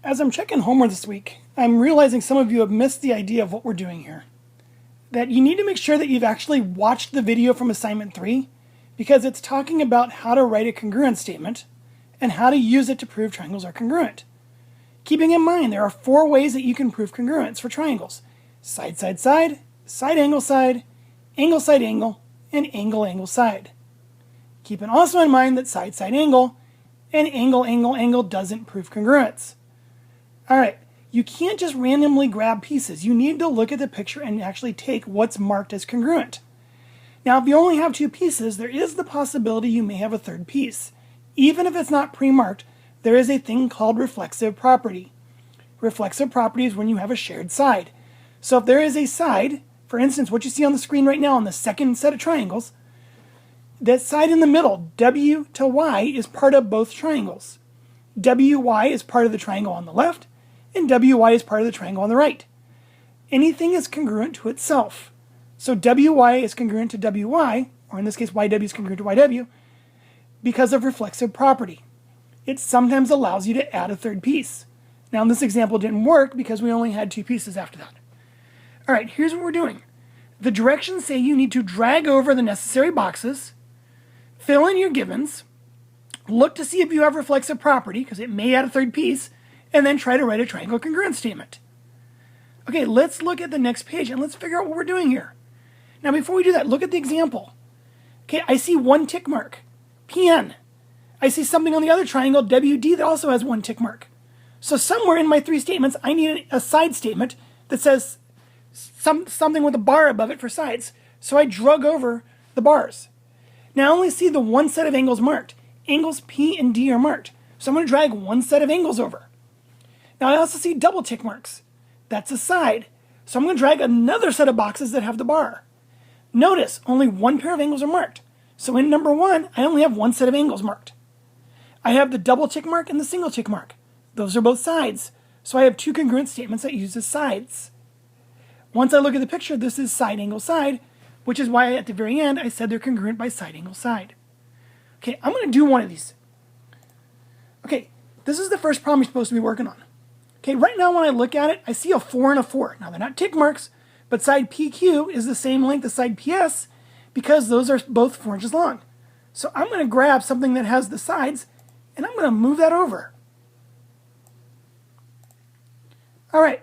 As I'm checking homework this week, I'm realizing some of you have missed the idea of what we're doing here. That you need to make sure that you've actually watched the video from assignment 3, because it's talking about how to write a congruence statement and how to use it to prove triangles are congruent. Keeping in mind, there are 4 ways that you can prove congruence for triangles: side, side, side, side, angle, angle, and angle, angle, side. Keeping also in mind that side, side, angle, and angle, angle, angle doesn't prove congruence. All right, you can't just randomly grab pieces. You need to look at the picture and actually take what's marked as congruent. Now, if you only have 2 pieces, there is the possibility you may have a third piece. Even if it's not pre-marked, there is a thing called reflexive property. Reflexive property is when you have a shared side. So if there is a side, for instance, what you see on the screen right now on the second set of triangles, that side in the middle, W to Y, is part of both triangles. WY is part of the triangle on the left, and WY is part of the triangle on the right. Anything is congruent to itself. So WY is congruent to WY, or in this case YW is congruent to YW, because of reflexive property. It sometimes allows you to add a third piece. Now in this example it didn't work because we only had 2 pieces after that. All right, here's what we're doing. The directions say you need to drag over the necessary boxes, fill in your givens, look to see if you have reflexive property, because it may add a third piece, and then try to write a triangle congruence statement. Okay, let's look at the next page and let's figure out what we're doing here. Now before we do that, look at the example. Okay, I see 1 tick mark, PN. I see something on the other triangle, WD, that also has 1 tick mark. So somewhere in my 3 statements, I need a side statement that says something with a bar above it for sides. So I drug over the bars. Now I only see the 1 set of angles marked. Angles P and D are marked. So I'm going to drag 1 set of angles over. Now I also see double tick marks. That's a side. So I'm going to drag another set of boxes that have the bar. Notice only 1 pair of angles are marked. So in number 1, I only have 1 set of angles marked. I have the double tick mark and the single tick mark. Those are both sides. So I have 2 congruent statements that use sides. Once I look at the picture, this is side, angle, side, which is why at the very end I said they're congruent by side, angle, side. Okay, I'm going to do one of these. Okay, this is the first problem you're supposed to be working on. Okay, right now when I look at it, I see a 4 and a 4. Now they're not tick marks, but side PQ is the same length as side PS because those are both 4 inches long. So I'm going to grab something that has the sides and I'm going to move that over. All right,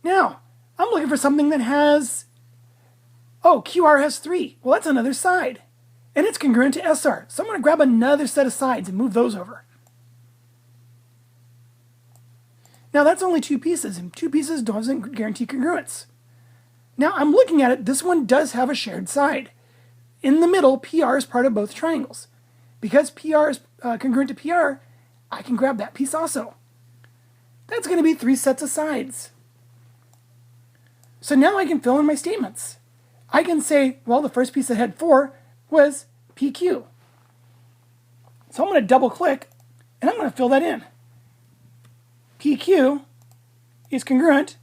now I'm looking for something that has, oh, QR has 3. Well, that's another side. And it's congruent to SR. So I'm going to grab another set of sides and move those over. Now that's only 2 pieces, and 2 pieces doesn't guarantee congruence. Now I'm looking at it, this one does have a shared side. In the middle, PR is part of both triangles. Because PR is congruent to PR, I can grab that piece also. That's going to be 3 sets of sides. So now I can fill in my statements. I can say, well, the first piece that had 4 was PQ. So I'm going to double click and I'm going to fill that in. PQ is congruent.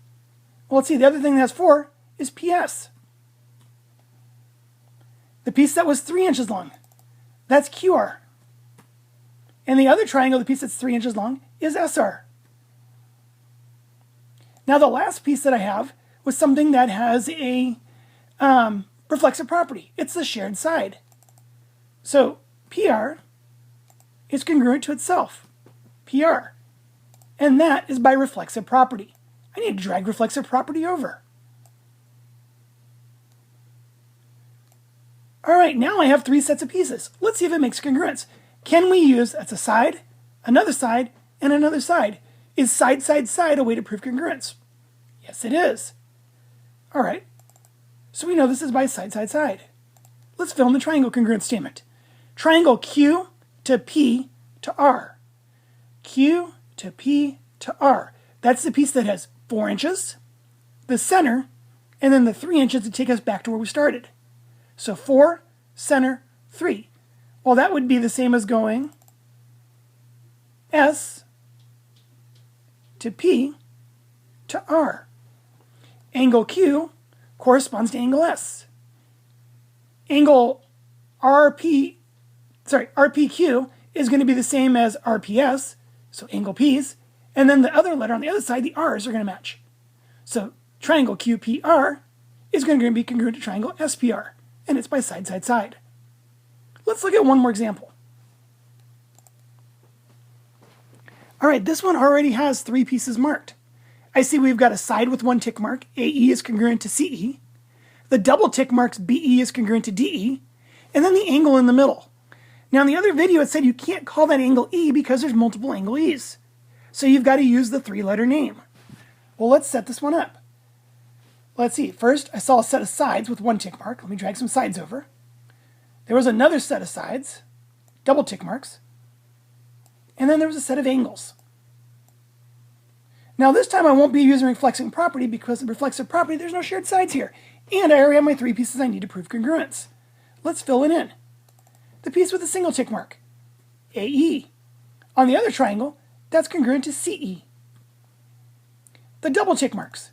Well, let's see, the other thing that has 4 is PS. The piece that was 3 inches long, that's QR. And the other triangle, the piece that's 3 inches long, is SR. Now the last piece that I have was something that has a reflexive property. It's the shared side. So PR is congruent to itself, PR. And that is by reflexive property. I need to drag reflexive property over. All right, now I have 3 sets of pieces. Let's see if it makes congruence. Can we use, that's a side, another side, and another side. Is side, side, side a way to prove congruence? Yes, it is. All right, so we know this is by side, side, side. Let's fill in the triangle congruence statement. Triangle Q to P to R. Q to P to R. That's the piece that has 4 inches, the center, and then the 3 inches to take us back to where we started. So 4, center, 3. Well, that would be the same as going S to P to R. Angle Q corresponds to angle S. Angle RPQ is going to be the same as RPS, so angle P's, and then the other letter on the other side, the R's, are going to match. So triangle QPR is going to be congruent to triangle SPR, and it's by side, side, side. Let's look at one more example. All right, this one already has 3 pieces marked. I see we've got a side with 1 tick mark, AE is congruent to CE. The double tick marks BE is congruent to DE, and then the angle in the middle. Now in the other video it said you can't call that angle E because there's multiple angle E's. So you've got to use the 3-letter name. Well, let's set this one up. Let's see, first I saw a set of sides with 1 tick mark. Let me drag some sides over. There was another set of sides, double tick marks, and then there was a set of angles. Now this time I won't be using reflexive property because in reflexive property there's no shared sides here. And I already have my 3 pieces I need to prove congruence. Let's fill it in. The piece with the single tick mark, AE. On the other triangle, that's congruent to CE. The double tick marks,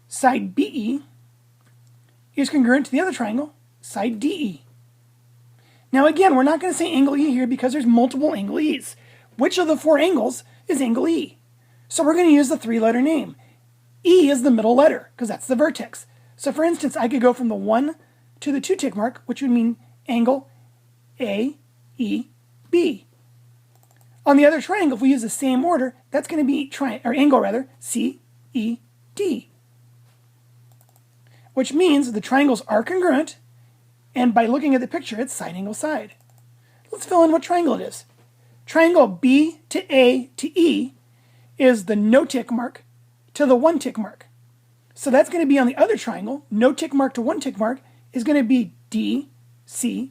side BE is congruent to the other triangle, side DE. Now again, we're not going to say angle E here because there's multiple angle E's. Which of the 4 angles is angle E? So we're going to use the 3-letter name. E is the middle letter because that's the vertex. So for instance, I could go from the 1 to the 2 tick mark, which would mean angle AEB. On the other triangle, if we use the same order, that's going to be angle CED. Which means the triangles are congruent, and by looking at the picture, it's side angle side. Let's fill in what triangle it is. Triangle B to A to E is the no tick mark to the 1 tick mark. So that's going to be on the other triangle, no tick mark to 1 tick mark, is going to be DCE.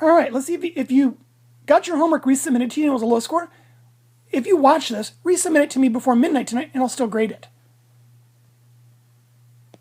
All right, let's see if you got your homework resubmitted to you and it was a low score. If you watch this, resubmit it to me before midnight tonight and I'll still grade it.